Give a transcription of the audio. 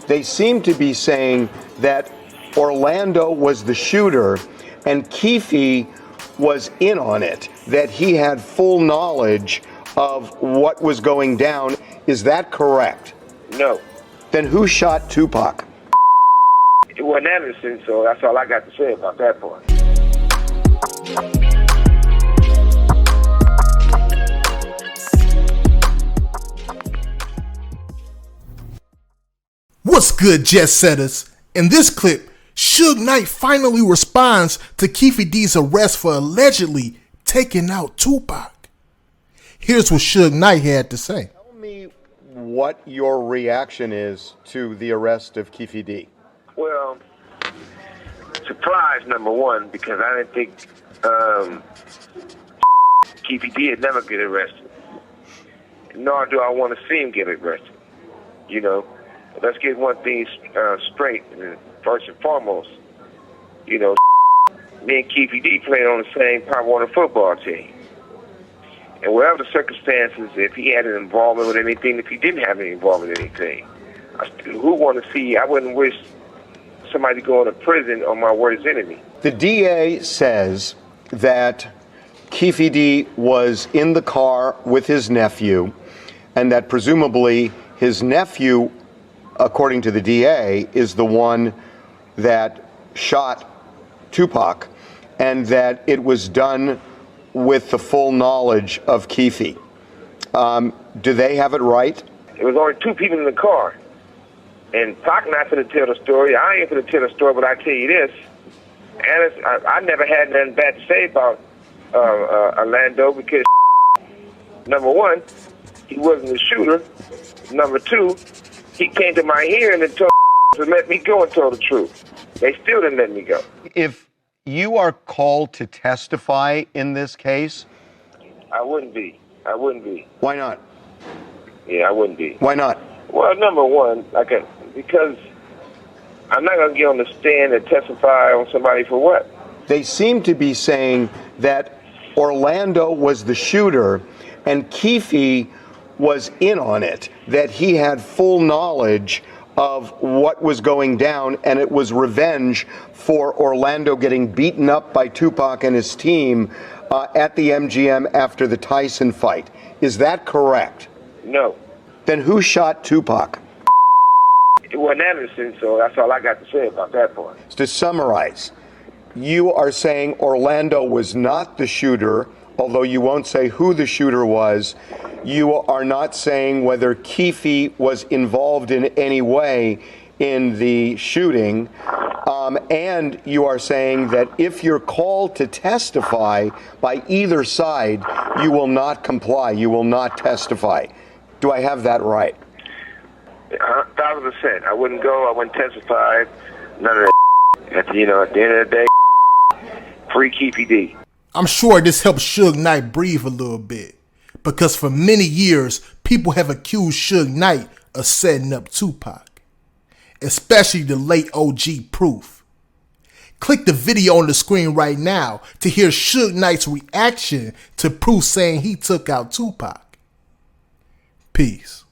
They seem to be saying that Orlando was the shooter and Keefe was in on it, that he had full knowledge of what was going down. Is that correct? No. Then who shot Tupac? It wasn't Anderson, so that's all I got to say about that part. What's good, Jetsetters? In this clip, Suge Knight finally responds to Keefe D's arrest for allegedly taking out Tupac. Here's what Suge Knight had to say. Tell me what your reaction is to the arrest of Keefe D. Well, surprise number one, because I didn't think Keefe D would never get arrested. Nor do I want to see him get arrested. You know, let's get one thing straight, first and foremost. You know, me and Keefe D played on the same Pop Warner football team. And whatever the circumstances, if he had an involvement with anything, if he didn't have any involvement with anything, who want to see? I wouldn't wish somebody to go into prison on my worst enemy. The DA says that Keefe D was in the car with his nephew, and that presumably his nephew, according to the DA, is the one that shot Tupac, and that it was done with the full knowledge of Keefe. Do they have it right? There was only two people in the car. And Pac not going to tell the story. I ain't going to tell the story, but I tell you this. And I never had nothing bad to say about Orlando because, number one, he wasn't the shooter. Number two, he came to my hearing and told to let me go and told the truth. They still didn't let me go. If you are called to testify in this case? I wouldn't be. I wouldn't be. Why not? Yeah, I wouldn't be. Why not? Well, number one, because I'm not going to get on the stand and testify on somebody for what? They seem to be saying that Orlando was the shooter and Keefe was in on it, that he had full knowledge of what was going down, and it was revenge for Orlando getting beaten up by Tupac and his team at the MGM after the Tyson fight. Is that correct? No. Then who shot Tupac? It wasn't Anderson, so that's all I got to say about that part. To summarize, you are saying Orlando was not the shooter, although you won't say who the shooter was. You are not saying whether Keefe was involved in any way in the shooting. And you are saying that if you're called to testify by either side, you will not comply, you will not testify. Do I have that right? 1,000%. I wouldn't go, I wouldn't testify, none of that. At the end of the day, free Keefe D. I'm sure this helps Suge Knight breathe a little bit, because for many years, people have accused Suge Knight of setting up Tupac, especially the late OG Proof. Click the video on the screen right now to hear Suge Knight's reaction to Proof saying he took out Tupac. Peace.